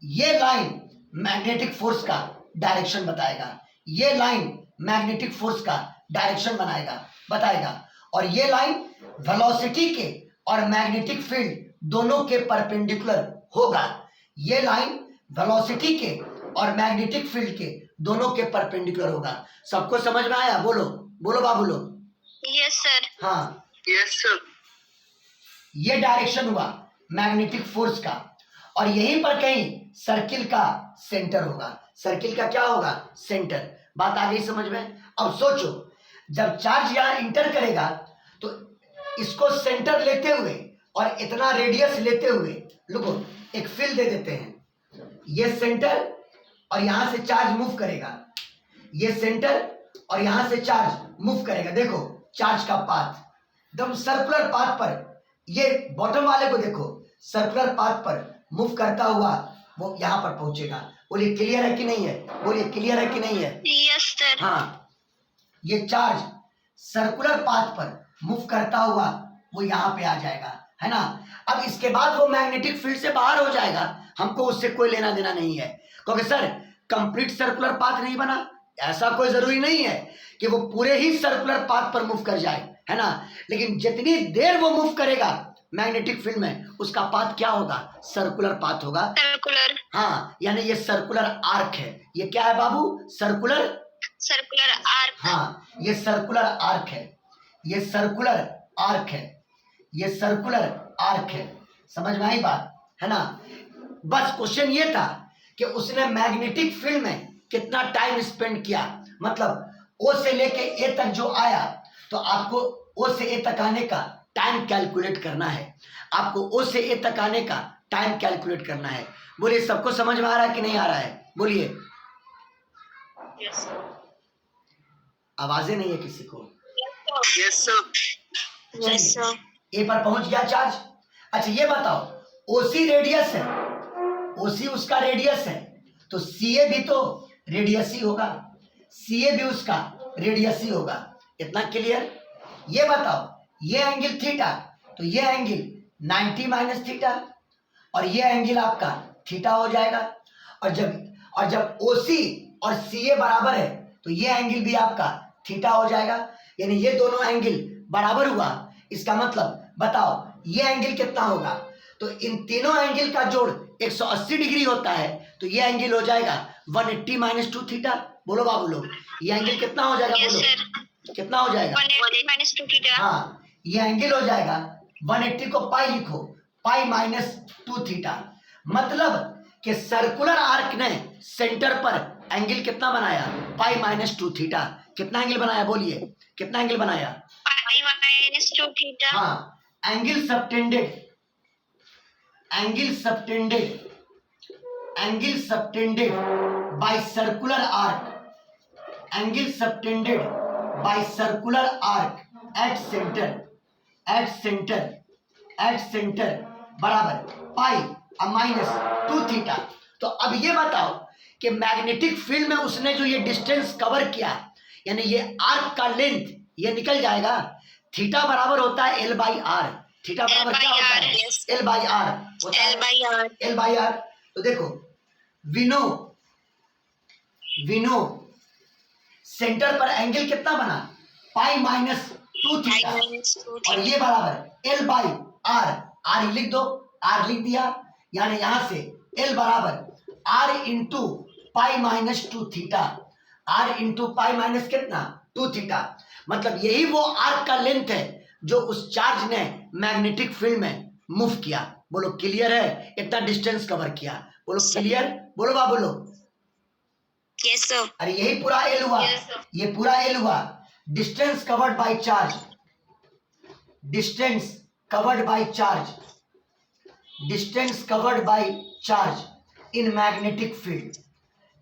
ये लाइन मैग्नेटिक फोर्स का डायरेक्शन बताएगा, ये लाइन मैग्नेटिक फोर्स का डायरेक्शन बताएगा और ये लाइन वेलोसिटी के और मैग्नेटिक फील्ड दोनों के परपेंडिकुलर होगा। ये लाइन वेलोसिटी के और मैग्नेटिक फील्ड के दोनों के परपेंडिकुलर होगा। सबको समझ में आया? बोलो बोलो बाबू लोग। Yes sir. हाँ, Yes, sir. ये डायरेक्शन हुआ मैग्नेटिक फोर्स का और यहीं पर कहीं सर्किल का सेंटर होगा। सर्किल का क्या होगा? सेंटर। बात आ गई समझ में? अब सोचो, जब चार्ज यहां इंटर करेगा तो इसको सेंटर लेते हुए और इतना रेडियस लेते हुए, लोगों एक फील्ड दे देते हैं, ये सेंटर और यहां से चार्ज मूव करेगा, ये सेंटर और यहां से चार्ज मूव करेगा। देखो चार्ज का पाथ एकदम सर्कुलर पाथ पर, ये बॉटम वाले को देखो, सर्कुलर पाथ पर मूव करता हुआ वो यहां पर पहुंचेगा। बोलिए क्लियर है कि नहीं है? बोलिए क्लियर है कि नहीं है? Yes sir. हाँ, ये चार्ज सर्कुलर पाथ पर मूव करता हुआ वो यहां पे आ जाएगा, है ना। अब इसके बाद वो मैग्नेटिक फील्ड से बाहर हो जाएगा, हमको उससे कोई लेना देना नहीं है, क्योंकि सर कंप्लीट सर्कुलर पाथ नहीं बना, ऐसा कोई जरूरी नहीं है कि वो पूरे ही सर्कुलर पाथ पर मूव कर जाए, है ना। लेकिन जितनी देर वो मूव करेगा मैग्नेटिक फील्ड में, उसका पाथ क्या होगा? सर्कुलर पाथ होगा। सर्कुलर। हाँ, यानी ये सर्कुलर आर्क है। ये क्या है बाबू? Circular arc. हाँ, ये सर्कुलर आर्क है, ये सर्कुलर आर्क है, ये सर्कुलर आर्क है। समझ में आई बात, है ना। बस क्वेश्चन ये था कि उसने मैग्नेटिक फील्ड में कितना टाइम स्पेंड किया, मतलब ओ से लेके ए तक जो आया, तो आपको ओ से ए तक आने का टाइम कैलकुलेट करना है, आपको ओ से ए तक आने का टाइम कैलकुलेट करना है। बोलिए सबको समझ में आ रहा है कि नहीं आ रहा है? बोलिए। Yes sir. आवाजें नहीं है किसी को? Yes, sir. Yes sir. A पर पहुंच गया चार्ज। अच्छा ये बताओ, ओसी रेडियस है, ओसी उसका रेडियस है, तो सीए भी तो रेडियस ही होगा, सीए भी उसका रेडियस ही होगा। इतना क्लियर? ये बताओ, ये एंगल थीटा, तो ये एंगल 90 माइनस थीटा और ये एंगल आपका थीटा हो जाएगा। और जब ओसी और सीए बराबर है तो ये एंगल भी आपका थीटा हो जाएगा, यानी ये दोनों एंगल बराबर हुआ। इसका मतलब बताओ ये एंगल कितना होगा? तो इन तीनों एंगल का जोड़ 180 डिग्री होता है, तो ये एंगल हो जाएगा 180 माइनस 2 थीटा। बोलो बाबू लोग, ये एंगल कितना हो जाएगा? यस बोलो सर। कितना हो जाएगा? 180 माइनस 2 थीटा। हाँ, ये एंगल हो जाएगा 180 को पाई लिखो, पाई माइनस 2 थीटा। मतलब कि सर्कुलर आर्क ने सेंटर पर एंगल कितना बनाया? Pi minus 2 theta. कितना एंगल बनाया? बोलिए कितना एंगल बनाया? Pi minus 2 theta. हाँ, angle subtended, angle subtended, angle subtended by circular arc, angle subtended by circular arc at centre, at centre, at centre बराबर पाई माइनस 2 थीटा। तो अब ये बताओ कि मैग्नेटिक फील्ड में उसने जो ये डिस्टेंस कवर किया, यानी ये आर्क का लेंथ ये निकल जाएगा। थीटा बराबर होता है एल बाई आर। थीटा बराबर क्या होता है? एल बाई आर होता है, एल बाई आर। तो देखो विनो सेंटर पर एंगल कितना बना? पाई माइनस 2 थीटा और ये बराबर एल बाई आर। आर लिख दो, आर लिख दिया, यानी यहां से एल बराबर R into pi minus 2 theta. R into pi minus कितना? 2 थीटा। मतलब यही वो आर्क का लेंथ है जो उस चार्ज ने मैग्नेटिक फील्ड में मूव किया। बोलो क्लियर है? इतना डिस्टेंस कवर किया। बोलो क्लियर? बोलो बाबू लोग। Yes sir. अरे यही पूरा एल हुआ, ये पूरा एल हुआ। Distance covered by charge, distance covered by charge, distance covered by charge in magnetic field.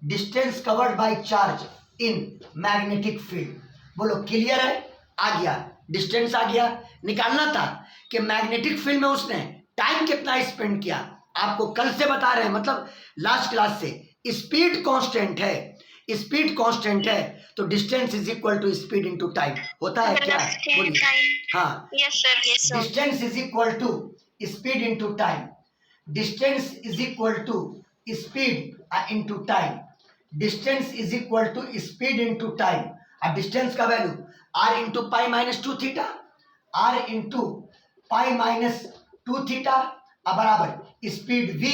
Distance covered by charge in magnetic field. बोलो क्लियर है? आ गया, डिस्टेंस आ गया। निकालना था कि मैग्नेटिक फील्ड में उसने टाइम कितना स्पेंड किया। आपको कल से बता रहे हैं, मतलब लास्ट क्लास से, स्पीड कांस्टेंट है। स्पीड कांस्टेंट है तो distance is equal to speed into time होता है क्या? बोलिए। हाँ, Yes, sir. Yes, sir. Distance is equal to speed into time. Distance is equal to speed into time. Distance is equal to speed into time. अब distance का value r into pi minus two theta, r into pi minus two theta अब बराबर speed v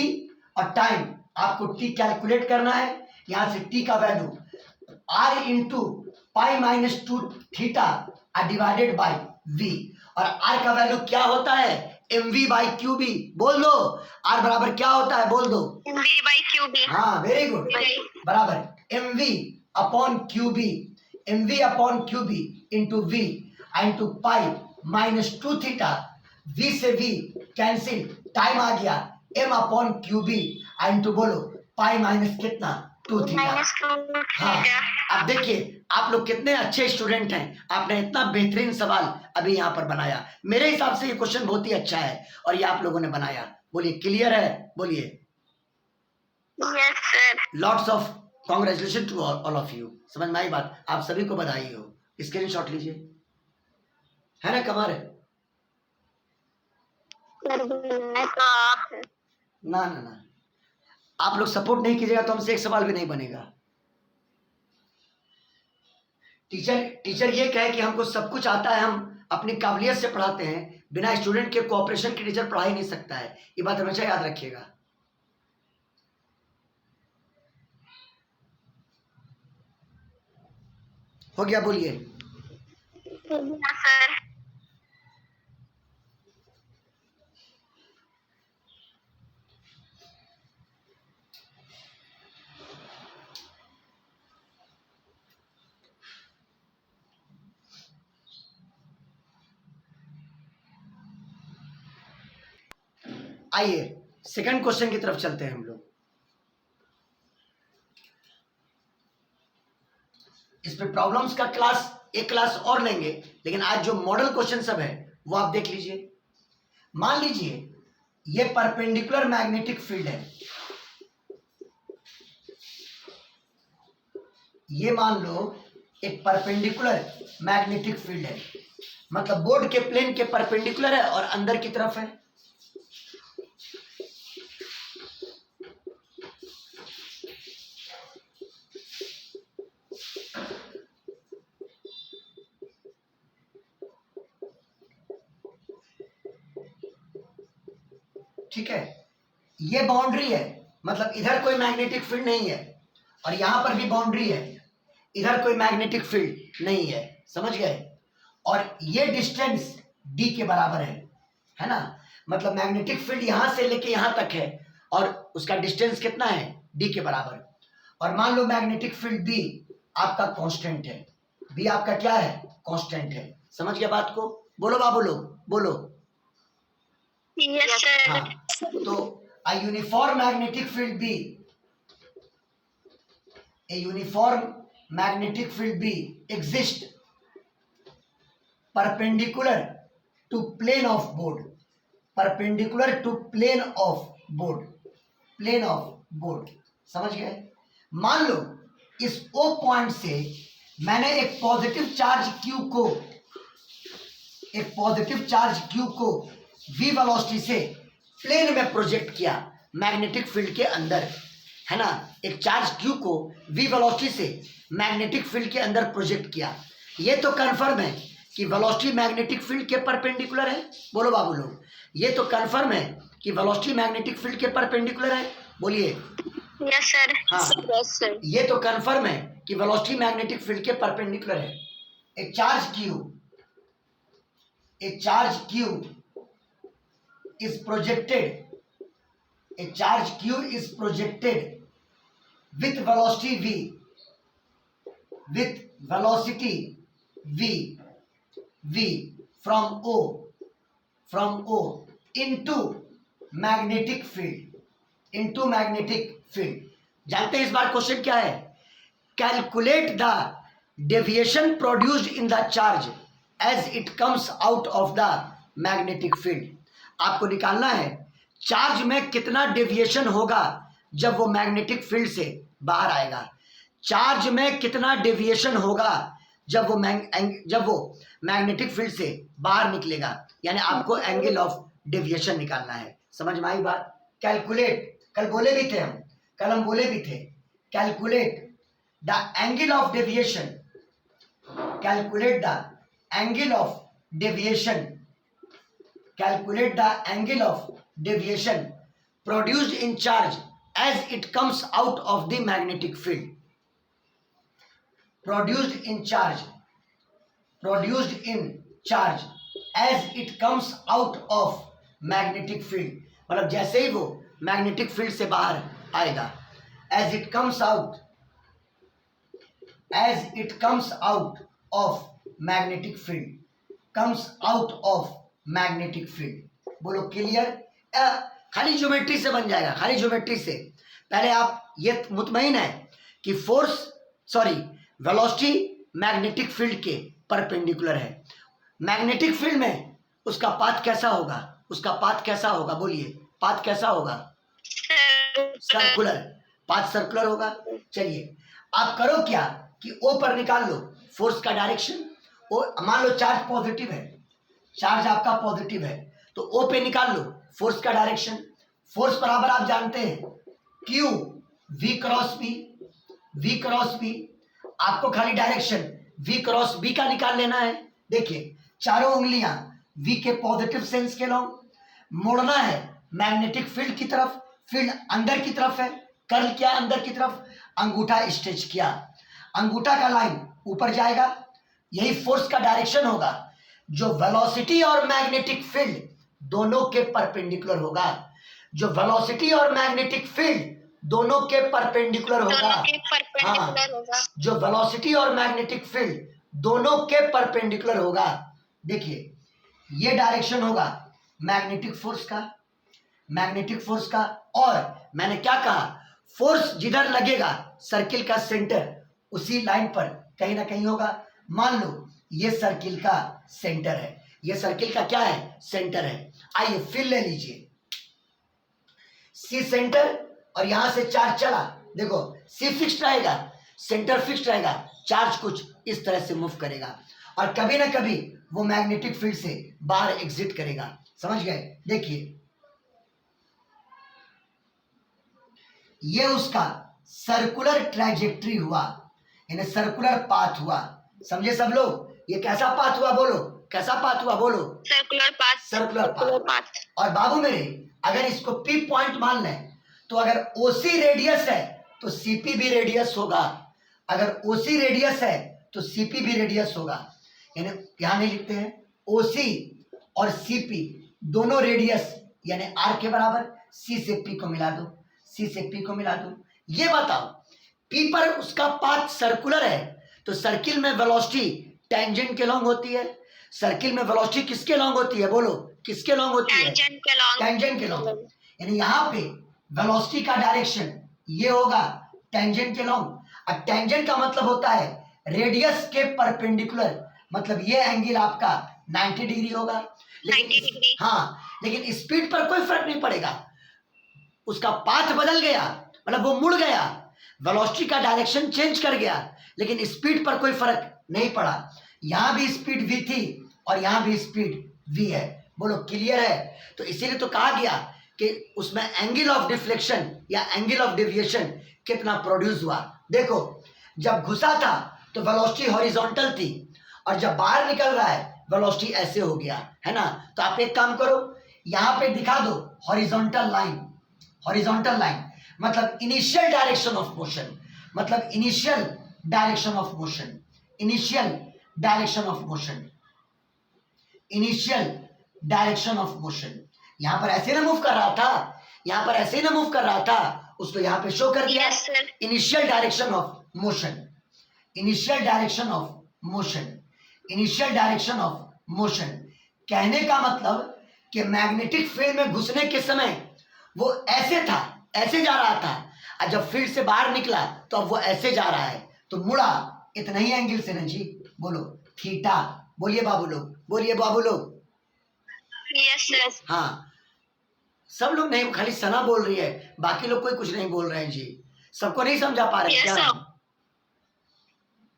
और time आपको t calculate करना है। यहां से t का value r into pi minus two theta divided by v, और r का वैल्यू क्या होता है? mv by qb। बोल दो r बराबर क्या होता है, बोल दो। V by QB. हाँ, वेरी गुड, बराबर mv upon qb, mv upon qb into v into pi minus two theta. v से v कैंसिल, टाइम आ गया m अपॉन qb इंटू बोलो पाई माइनस कितना? Two theta. Minus 2 हाँ, theta. अब देखिए आप लोग कितने अच्छे स्टूडेंट हैं, आपने इतना बेहतरीन सवाल अभी यहाँ पर बनाया। मेरे हिसाब से ये क्वेश्चन बहुत ही अच्छा है और ये आप लोगों ने बनाया। बोलिए क्लियर है? बोलिए। Yes, sir. Lots of congratulation to all of you. समझ में आई बात? आप सभी को बधाई हो। स्क्रीनशॉट लीजिए, है ना कमर? Sir, मैं तो आप ना ना ना, आप लोग सपोर्ट नहीं कीजिएगा तो हमसे एक सवाल भी नहीं बनेगा। टीचर ये कहे कि हमको सब कुछ आता है, हम अपनी काबिलियत से पढ़ाते हैं, बिना स्टूडेंट के कोऑपरेशन के टीचर पढ़ा ही नहीं सकता है। ये बात हमेशा याद रखिएगा। हो गया? बोलिए। Yes, sir. आइए सेकंड क्वेश्चन की तरफ चलते हैं हम लोग। इस पे प्रॉब्लम्स का क्लास, एक क्लास और लेंगे, लेकिन आज जो मॉडल क्वेश्चन सब है वो आप देख लीजिए। मान लीजिए ये परपेंडिकुलर मैग्नेटिक फील्ड है, ये मान लो एक परपेंडिकुलर मैग्नेटिक फील्ड है, मतलब बोर्ड के प्लेन के परपेंडिकुलर है और अंदर की तरफ है। ठीक है, ये बाउंड्री है, मतलब इधर कोई मैग्नेटिक फील्ड नहीं है और यहां पर भी बाउंड्री है, इधर कोई मैग्नेटिक फील्ड नहीं है। समझ गए? और ये डिस्टेंस d के बराबर है ना? मतलब मैग्नेटिक फील्ड यहां से लेके यहां तक है और उसका डिस्टेंस कितना है? d के बराबर। और मान लो मैग्नेटिक फील्ड b आपका कांस्टेंट है, b आपका क्या है? कांस्टेंट है। समझ गया बात को? बोलो बाबू लोग, बोलो। Yes, sir. हाँ, तो a uniform magnetic field B, a uniform magnetic field B exists perpendicular to plane of board, perpendicular to plane of board, plane of board। समझ गए? मान लो इस O पॉइंट से मैंने एक पॉजिटिव चार्ज Q को, एक पॉजिटिव चार्ज Q को v वेलोसिटी से प्लेन में प्रोजेक्ट किया मैग्नेटिक फील्ड के अंदर, है ना? एक चार्ज Q को v वेलोसिटी से मैग्नेटिक फील्ड के अंदर प्रोजेक्ट किया। ये तो कंफर्म है कि वेलोसिटी मैग्नेटिक फील्ड के परपेंडिकुलर है। बोलो बाबू लोग, ये तो कंफर्म है कि वेलोसिटी मैग्नेटिक फील्ड के परपेंडिकुलर है। बोलिए। Yes, sir. हाँ, Yes, sir. ये तो कंफर्म है कि वेलोसिटी मैग्नेटिक फील्ड के परपेंडिकुलर है। एक चार्ज Q, एक charge Q is projected, a charge Q is projected with velocity v, with velocity v from O into magnetic field, into magnetic field. जानते हैं इस बार क्वेश्चन क्या है? Calculate the deviation produced in the charge as it comes out of the magnetic field. आपको निकालना है charge में कितना डेविएशन होगा जब वो मैग्नेटिक फील्ड से बाहर आएगा। चार्ज में कितना डेविएशन होगा जब वो मैग्नेटिक फील्ड से बाहर निकलेगा, यानी आपको एंगल ऑफ डेविएशन निकालना है। समझ में आई बात? कैलकुलेट, कल बोले भी थे हम बोले भी थे, calculate the angle of deviation, calculate the angle of deviation, calculate the angle of deviation produced in charge as it comes out of the magnetic field, produced in charge as it comes out of magnetic field, मतलब जैसे ही वो magnetic field से बाहर आएगा, as it comes out of magnetic field, comes out of magnetic field. बोलो clear? खाली geometry से बन जाएगा, खाली ज्योमेट्री से। पहले आप ये मुतमईन है कि वेलोसिटी मैग्नेटिक फील्ड के परपेंडिकुलर है। मैग्नेटिक फील्ड में उसका पाथ कैसा होगा? बोलिए, पाथ कैसा होगा? सर्कुलर, पाथ सर्कुलर होगा। चलिए आप करो क्या कि ओ पर निकाल लो फोर्स का डायरेक्शन। ओ मान लो चार्ज पॉजिटिव है, चार्ज आपका पॉजिटिव है, तो ओ पे निकाल लो फोर्स का डायरेक्शन। फोर्स बराबर आप जानते हैं Q V क्रॉस बी। आपको खाली डायरेक्शन V क्रॉस बी का निकाल लेना है। देखिए चारों उंगलियां V के पॉजिटिव सेंस के लॉन्ग मोड़ना है मैग्नेटिक फील्ड की तरफ। फील्ड अंदर की तरफ है, कर्ल किया अंदर की तरफ, अंगूठा स्ट्रेच किया, अंगूठा का लाइन ऊपर जाएगा, यही फोर्स का डायरेक्शन होगा जो वेलोसिटी और मैग्नेटिक फील्ड दोनों के परपेंडिकुलर होगा। जो वेलोसिटी और मैग्नेटिक फील्ड दोनों के परपेंडिकुलर होगा। हाँ, जो वेलोसिटी और मैग्नेटिक फील्ड दोनों के परपेंडिकुलर होगा। देखिए ये डायरेक्शन होगा मैग्नेटिक फोर्स का। और मैंने क्या कहा, फोर्स जिधर लगेगा सर्किल का सेंटर उसी लाइन पर कहीं ना कहीं होगा। मान लो ये सर्किल का सेंटर है, ये सर्किल का क्या है? सेंटर है। आइए फिर ले लीजिए सी सेंटर, और यहां से चार्ज चला, देखो सी फिक्स्ड रहेगा, सेंटर फिक्स्ड रहेगा, चार्ज कुछ इस तरह से मूव करेगा और कभी ना कभी वो मैग्नेटिक फील्ड से बाहर एग्जिट करेगा। समझ गए? देखिए ये उसका सर्कुलर ट्रैजेक्टरी हुआ, यानी सर्कुलर पाथ हुआ। समझे सब लोग? ये कैसा पाथ हुआ? बोलो कैसा पाथ हुआ? बोलो सर्कुलर पाथ। और बाबू मेरे अगर इसको पी पॉइंट मान लें तो अगर ओसी रेडियस है तो सीपी भी रेडियस होगा, अगर ओसी रेडियस है तो सीपी भी रेडियस होगा। यानी यहां नहीं लिखते हैं ओसी और सीपी दोनों रेडियस, यानी आर के बराबर। सी से पी को मिला दो, ये बताओ पी पर उसका पाथ सर्कुलर है तो सर्किल में वेलोसिटी टेंजेंट के लॉन्ग होती है। सर्किल में वेलोसिटी किसके लॉन्ग होती है? बोलो किसके लॉन्ग होती है? टेंजेंट के लॉन्ग। यानी यहाँ पे वेलोसिटी का डायरेक्शन ये होगा टेंजेंट के लॉन्ग। अब टेंजेंट का मतलब होता है रेडियस के परपेंडिकुलर, मतलब ये एंगल आपका 90 डिग्री होगा। लेकिन स्पीड पर कोई फर्क नहीं पड़ेगा, उसका पाथ बदल गया, मतलब वो मुड़ गया, वेलोसिटी का डायरेक्शन चेंज कर गया, लेकिन स्पीड पर कोई फर्क नहीं पड़ा। यहां भी स्पीड v थी और यहां भी स्पीड v है। बोलो क्लियर है? तो इसीलिए तो कहा गया कि उसमें एंगल ऑफ डिफ्लेक्शन या एंगल ऑफ डेविएशन कितना प्रोड्यूस हुआ। देखो जब घुसा था तो वेलोसिटी हॉरिजॉन्टल थी और जब बाहर निकल रहा है वेलोसिटी ऐसे हो गया है ना। तो आप एक काम करो, यहां पे दिखा दो हॉरिजॉन्टल लाइन, मतलब इनिशियल डायरेक्शन ऑफ मोशन, मतलब इनिशियल डायरेक्शन ऑफ मोशन। यहां पर ऐसे ना मूव कर रहा था, यहां पर ऐसे ना मूव कर रहा था, उसको यहां पे शो कर दिया इनिशियल डायरेक्शन ऑफ मोशन। कहने का मतलब कि मैग्नेटिक फील्ड में घुसने के समय वो ऐसे था, ऐसे जा रहा था, और जब फील्ड से बाहर निकला तो अब वो ऐसे जा रहा है, तो मुड़ा इतना ही एंगल से ना जी। बोलो थीटा। बोलिए बाबू लोग, बोलिए बाबू लोग। Yes sir. हाँ, सब लोग नहीं, खाली सना बोल रही है, बाकी लोग कोई कुछ नहीं बोल रहे हैं जी। सबको नहीं समझा पा रहे Yes, क्या? sir.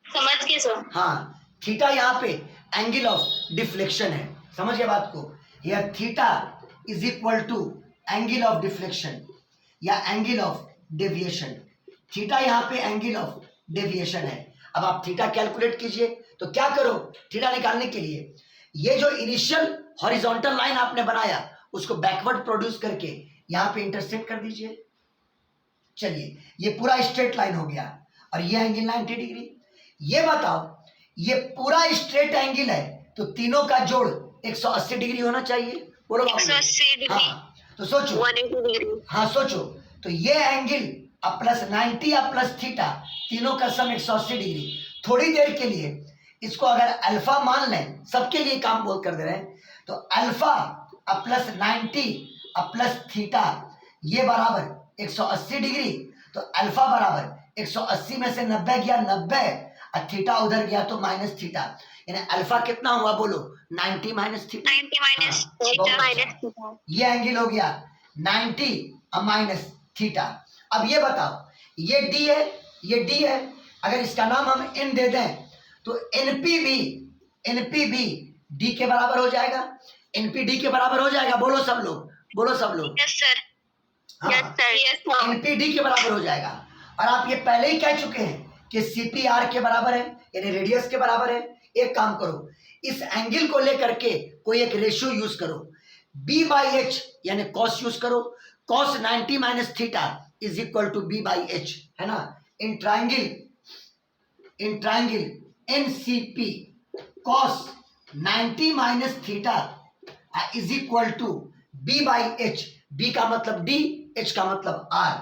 समझ गए सर। हाँ, थीटा यहाँ पे एंगल ऑफ डिफ्लेक्शन है, समझ गए बात को? यह theta is equal to angle of deflection या एंगल ऑफ डेविएशन। थीटा यहाँ पे एंगल ऑफ डेविएशन है। अब आप थीटा कैलकुलेट कीजिए, तो क्या करो थीटा निकालने के लिए, ये जो इनिशियल हॉरिजॉन्टल लाइन आपने बनाया उसको बैकवर्ड प्रोड्यूस करके यहाँ पे इंटरसेक्ट कर दीजिए। चलिए, ये पूरा स्ट्रेट लाइन हो गया और ये एंगल 90 डिग्री। ये बताओ, ये पूरा स्ट्रेट एंगल है तो तीनों का जोड़ 180 डिग्री होना चाहिए। बोलो बाबू। 180 डिग्री। हाँ, तो सोचो, 180 डिग्री। हाँ सोचो, तो ये एंगल अब प्लस 90 और प्लस थीटा तीनों का सम 180 डिग्री। थोड़ी देर के लिए इसको अगर अल्फा मान लें, सबके लिए काम बोल कर दे रहे हैं, तो अल्फा अब प्लस 90 अब प्लस थीटा ये बराबर 180 डिग्री। तो अल्फा बराबर 180 में से 90 गया 90 और थीटा उधर गया तो माइनस थीटा, यानी अल्फा कितना हुआ बोलो? 90 माइनस थीटा। 90 माइनस हाँ, थीटा बहुत माइनस अच्छा। थीटा। ये एंगल हो गया 90 और माइनस थीटा। अब ये बताओ, ये डी है, ये डी है, अगर इसका नाम हम एन दे दें तो एनपी भी डी के बराबर हो जाएगा। एनपी डी के बराबर हो जाएगा। बोलो सब लोग, बोलो सब लोग। Yes sir. यस हाँ, sir. Yes sir. NP D के बराबर हो जाएगा। और आप ये पहले ही कह चुके हैं कि सीपी आर के बराबर है, यानी रेडियस के बराबर है। एक काम करो, इस एंगल को लेकर के कोई एक रेशियो यूज करो, बी बाई एच यानी कॉस यूज करो। Cos 90 minus theta is equal to B by H, है ना? In triangle NCP cos 90 minus theta is equal to B by H. B का मतलब डी, एच का मतलब are,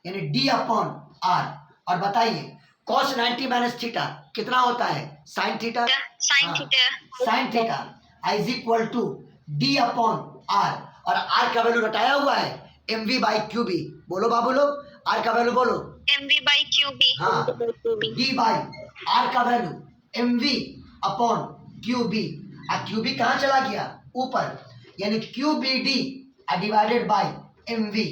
यानी डी अपॉन आर। और बताइए कॉस 90 माइनस थीटा कितना होता है? Sine theta. Sine theta. Sine theta is equal to D upon R, और आर का वैल्यू रटाया हुआ है M V by Q B. बोलो बाबू लोग, आर का वैल्यू बोलो। MV by QB. हाँ, डी बाई आर का value M V upon Q B. और क्यू बी कहाँ चला गया? ऊपर, यानी Q B D divided by M V.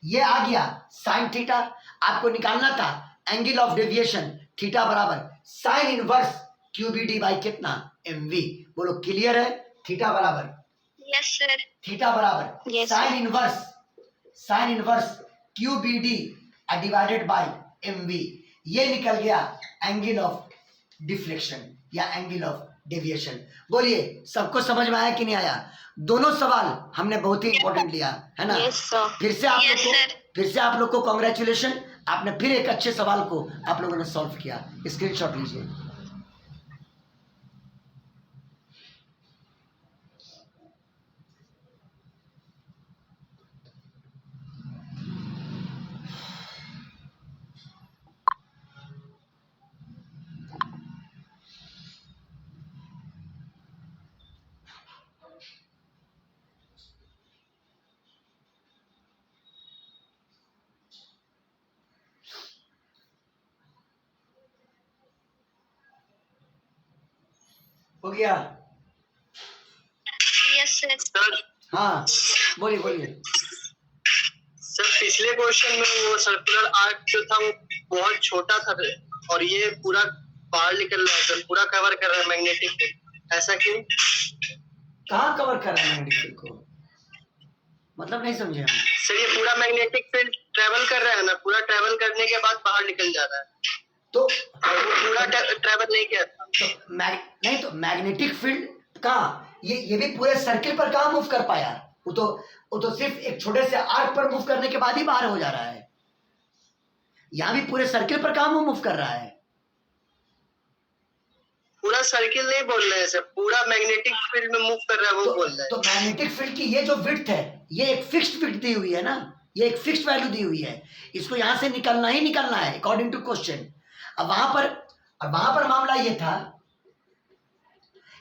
ये आ गया साइन थीटा। आपको निकालना था एंगल ऑफ डेविएशन, थीटा बराबर sine inverse Q B D by कितना? M V. बोलो क्लियर है? थीटा बराबर, यस सर। थीटा बराबर Yes, sine inverse Q B D divided by M V. ये निकल गया एंगल ऑफ डिफ्लेक्शन या एंगल ऑफ डेविएशन। बोलिए सबको समझ में आया कि नहीं आया? दोनों सवाल हमने बहुत ही इंपॉर्टेंट लिया, है ना? Yes sir. फिर से आप लोग को कांग्रेचुलेशन, आपने फिर एक अच्छे सवाल को आप लोगों ने सॉल्व किया। स्क्रीनशॉट लीजिए। हो गया? Yes sir. सर हाँ बोलिए बोलिए। सर पिछले क्वेश्चन में वो सर्कुलर आर्क जो था वो बहुत छोटा था और ये पूरा बाहर निकल रहा है सर, पूरा कवर कर रहा है मैग्नेटिक फील्ड, ऐसा क्यों? कहाँ कवर कर रहा है मैग्नेटिक फील्ड को? मतलब नहीं समझे हम। सर ये पूरा मैग्नेटिक फील्ड ट्रेवल कर रहा है ना, पूरा ट्रेवल करने के बाद बाहर निकल जा रहा है, तो और वो पूरा ट्रेवल नहीं किया था। नहीं तो मैग्नेटिक फील्ड कहाँ, ये भी पूरे सर्किल पर कहाँ मूव कर पाया? वो तो सिर्फ एक छोटे से आर्क पर मूव करने के बाद ही बाहर हो जा रहा है। यहाँ भी पूरे सर्किल पर कहाँ मूव कर रहा है? पूरा सर्किल नहीं बोल रहे हैं सर, पूरा मैग्नेटिक फील्ड में मूव कर रहा है वो बोल रहे हैं। तो मैग्नेटिक फील्ड की ये जो विड्थ है, ये एक फिक्स्ड विड्थ दी हुई है ना, ये एक फिक्स्ड वैल्यू दी हुई है। इसको यहाँ से निकलना ही निकलना है अकॉर्डिंग टू क्वेश्चन। अब वहां पर मामला ये था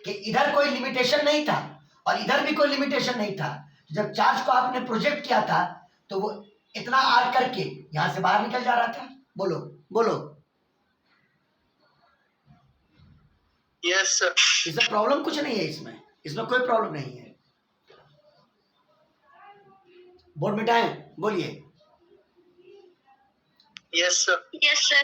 कि इधर कोई लिमिटेशन नहीं था और इधर भी कोई लिमिटेशन नहीं था। जब चार्ज को आपने प्रोजेक्ट किया था तो वो इतना आर करके यहां से बाहर निकल जा रहा था। बोलो बोलो, यस सर। इसमें प्रॉब्लम कुछ नहीं है, इसमें कोई प्रॉब्लम नहीं है। बोर्ड मिटाएं, बोलिए। Yes sir. Yes, sir.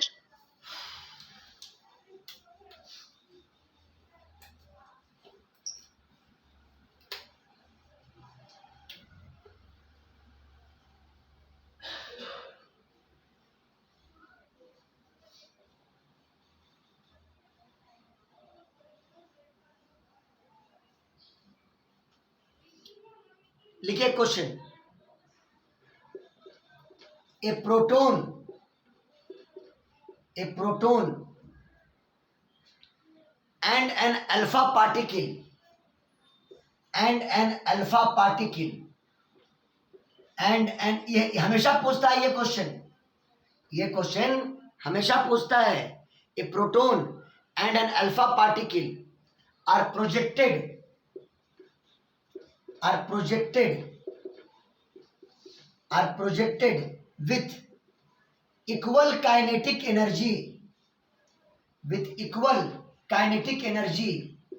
लिखिए question. A proton and an alpha particle ये हमेशा पूछता है, ये क्वेश्चन हमेशा पूछता है। A proton and an alpha particle are projected with equal kinetic energy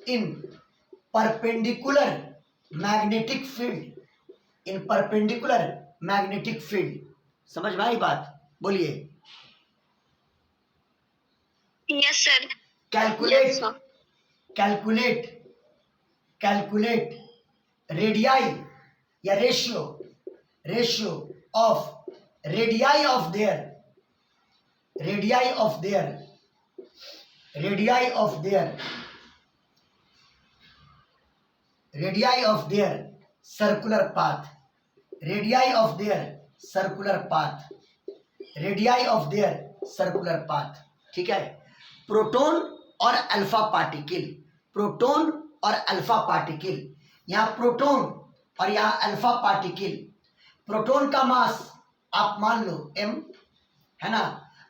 in perpendicular magnetic field। समझ में आई बात? बोलिए। Yes, sir. कैलकुलेट रेडियाई या ratio of radii of their circular path. ठीक है। प्रोटोन और अल्फा पार्टिकल, यहाँ प्रोटोन और यहाँ अल्फा पार्टिकल। प्रोटोन का मास आप मान लो m है ना।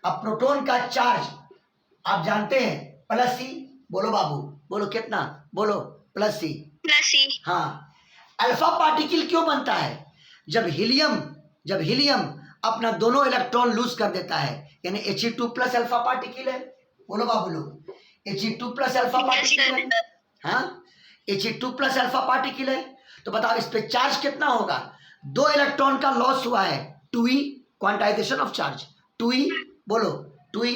अब प्रोटोन का चार्ज आप जानते हैं +e। बोलो बाबू, बोलो कितना, बोलो +e। Plus E. हाँ, अल्फा पार्टिकल क्यों बनता है? जब हीलियम अपना दोनों इलेक्ट्रॉन लूज कर देता है, यानी He2+ अल्फा पार्टिकल है। बोलो बाबू लोग, He2+ अल्फा पार्टिकल है। हाँ, He2+ अल्फा पार्टिकल है। तो बताओ इस पे चार्ज कितना होगा? 2 इलेक्ट्रॉन का लॉस हुआ है, 2e quantization of charge, 2e। बोलो 2e।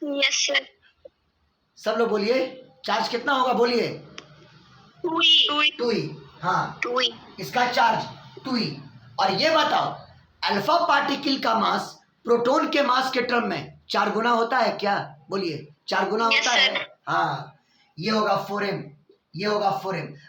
Yes, sir. सब लोग बोलिए, चार्ज कितना होगा? बोलिए 2E. 2e। हाँ, 2E. इसका चार्ज 2e। और ये बताओ अल्फा पार्टिकल का मास प्रोटोन के मास के टर्म में 4 गुना होता है क्या? बोलिए 4 गुना Yes, होता sir. है। हाँ, ये होगा 4m।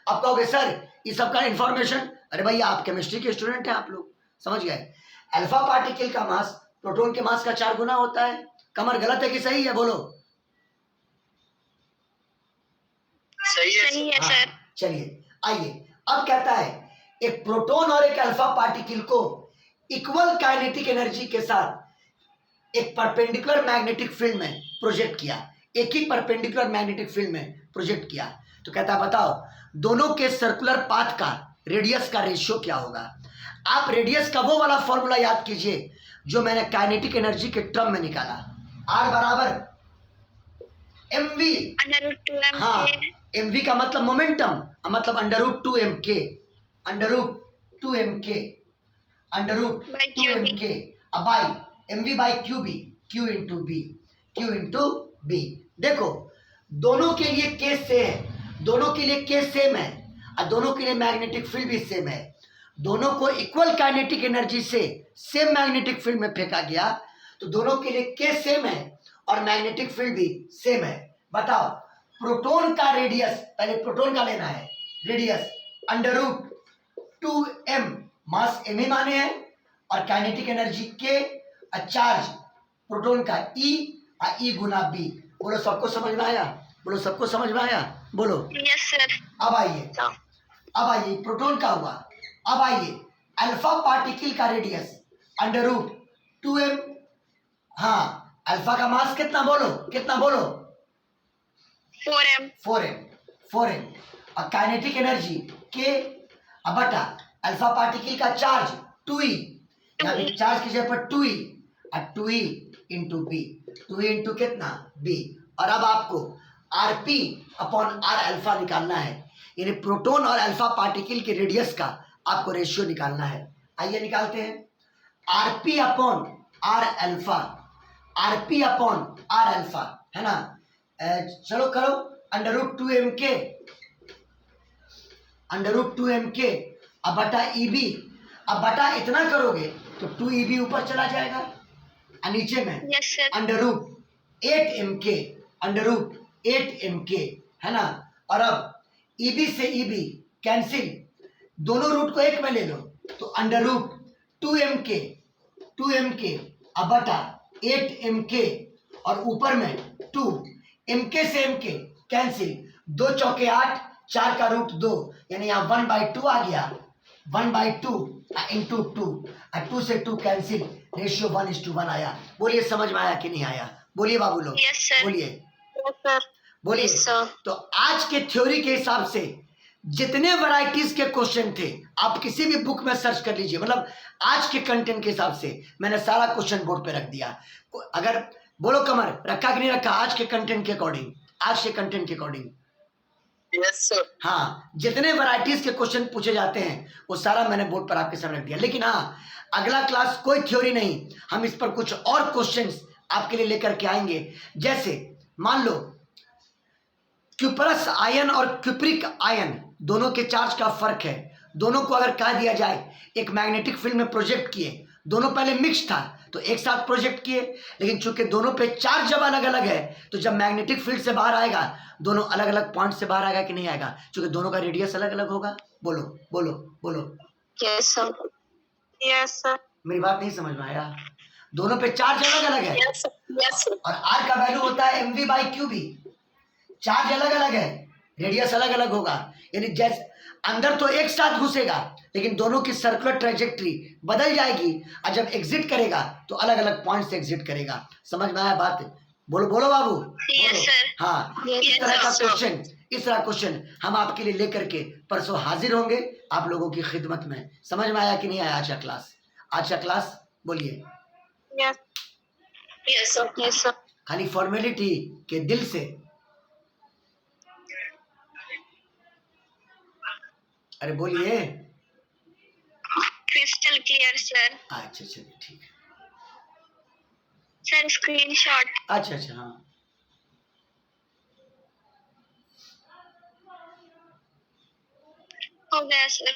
अब कहोगे सर ये सब का इंफॉर्मेशन, अरे भाई आप केमिस्ट्री के स्टूडेंट हैं, आप लोग समझ गए। अल्फा पार्टिकल का मास प्रोटोन के मास का 4 गुना होता है। कमर गलत है कि सही है? बोलो। सही है सर। हाँ, चलिए आइए, अब कहता है एक प्रोटोन और एक अल्फा पार्टिकल को इक्वल काइनेटिक एनर्जी के साथ एक परपेंडिकुलर मैग्नेटिक फील्ड में प्रोजेक्ट किया, एक ही परपेंडिकुलर मैग्नेटिक फील्ड में प्रोजेक्ट किया। तो कहता है बताओ दोनों के सर्कुलर पाथ का रेडियस का रेशियो क्या होगा? आप रेडियस का वो वाला फॉर्मूला याद कीजिए जो मैंने काइनेटिक एनर्जी के टर्म में निकाला। R बराबर mv। √2m. हाँ, mv का मतलब मोमेंटम, मतलब √2mk, अब by mv by qb, q into b। देखो दोनों के लिए केस सेम है और दोनों के लिए मैग्नेटिक फील्ड भी सेम है। दोनों को इक्वल काइनेटिक एनर्जी से सेम मैग्नेटिक फील्ड में फेंका गया, तो दोनों के लिए केस सेम है और मैग्नेटिक फील्ड भी सेम है। बताओ प्रोटोन का रेडियस, पहले प्रोटोन का लेना है रेडियस, √2m, मास m ही माने हैं, और kinetic energy k, charge proton का e गुना b। बोलो सबको समझ में आया? बोलो। Yes, sir. अब आइए प्रोटोन का हुआ। अब आइए अल्फा पार्टिकल का रेडियस √2m। हाँ, अल्फा का मास कितना? बोलो 4m. 4m। और काइनेटिक एनर्जी के बटा अल्फा पार्टिकल का चार्ज 2e, यहाँ पे चार्ज की जगह पर 2e और 2e into B, 2e into कितना b। और अब आपको rp अपॉन r अल्फा निकालना है, यानी प्रोटॉन और अल्फा पार्टिकल के रेडियस का आपको रेशियो निकालना है। आइए निकालते हैं। rp upon r alpha, rp upon r alpha है ना। चलो करो, under root 2mk, under root 2mk अब बटा eb। अब बटा इतना करोगे तो 2eb ऊपर चला जाएगा और नीचे में Yes, sir. Under root 8mk, under root 8mk है ना। और अब eb से eb कैंसिल, दोनों रूट को एक में ले लो तो अंडर रूट 2mk, 2mk अब बटा 8mk और ऊपर में 2, mk से mk कैंसिल, 2 चौके 8, 4 का रूट 2, यानी यहाँ 1/2 आ गया, 1/2 इंटू 2 और 2 से 2 कैंसिल, रेशियो 1:1 आया। बोलिए समझ में आया कि नहीं आया? बोलिए बाबू लोग, Yes, sir. बोलिए Yes, sir. बोलिए। Yes, sir. तो आज के थ्योरी के हिसाब से जितने वैरायटीज के क्वेश्चन थे आप किसी भी बुक में सर्च कर लीजिए, मतलब आज के कंटेंट के हिसाब से मैंने सारा क्वेश्चन बोर्ड पे रख दिया। अगर बोलो कमर, रखा कि नहीं रखा आज के कंटेंट के अकॉर्डिंग, आज के कंटेंट के अकॉर्डिंग? Yes sir. हाँ, जितने वैरायटीज के क्वेश्चन पूछे जाते हैं वो सारा मैंने बोर्ड पर आपके सामने रख दिया। लेकिन हाँ, अगला क्लास कोई थ्योरी नहीं, हम इस पर कुछ और क्वेश्चंस आपके लिए लेकर के आएंगे। जैसे मान लो क्यूपरस आयन और क्यूप्रिक आयन दोनों के चार्ज का फर्क है, दोनों को अगर कह दिया जाए एक मैग्नेटिक फील्ड में प्रोजेक्ट किए, दोनों पहले मिक्स था तो एक साथ प्रोजेक्ट किए, लेकिन चूंकि दोनों पे चार्ज जब अलग अलग है तो जब मैग्नेटिक फील्ड से बाहर आएगा दोनों अलग अलग पॉइंट से बाहर आएगा कि नहीं आएगा, चूंकि दोनों का रेडियस अलग अलग होगा। बोलो बोलो बोलो। Yes, sir. Yes, sir. मेरी बात नहीं समझ में आया? दोनों पे चार्ज अलग अलग है Yes, sir. Yes, sir. और आर का वैल्यू होता है mv/qb, चार्ज अलग अलग है, रेडियस अलग अलग होगा, यानी जैसे अंदर तो एक साथ घुसेगा लेकिन दोनों की सर्कुलर ट्रेजेक्ट्री बदल जाएगी और जब एग्जिट करेगा तो अलग अलग पॉइंट से एग्जिट करेगा। समझ में आया बात? बोलो बोलो बाबू Yes, बोलो। sir. हाँ, Yes, इस तरह का sir. क्वेश्चन, इस तरह क्वेश्चन हम आपके लिए लेकर के परसों हाजिर होंगे आप लोगों की खिदमत में। समझ में आया कि नहीं आया आज का क्लास? आज का क्लास बोलिए। Yes. Yes, sir. Yes, sir. खाली फॉर्मेलिटी के दिल से, अरे बोलिए। Crystal clear, sir. अच्छा चलिए ठीक है। Sir, screenshot. अच्छा अच्छा हाँ, हो गया, sir.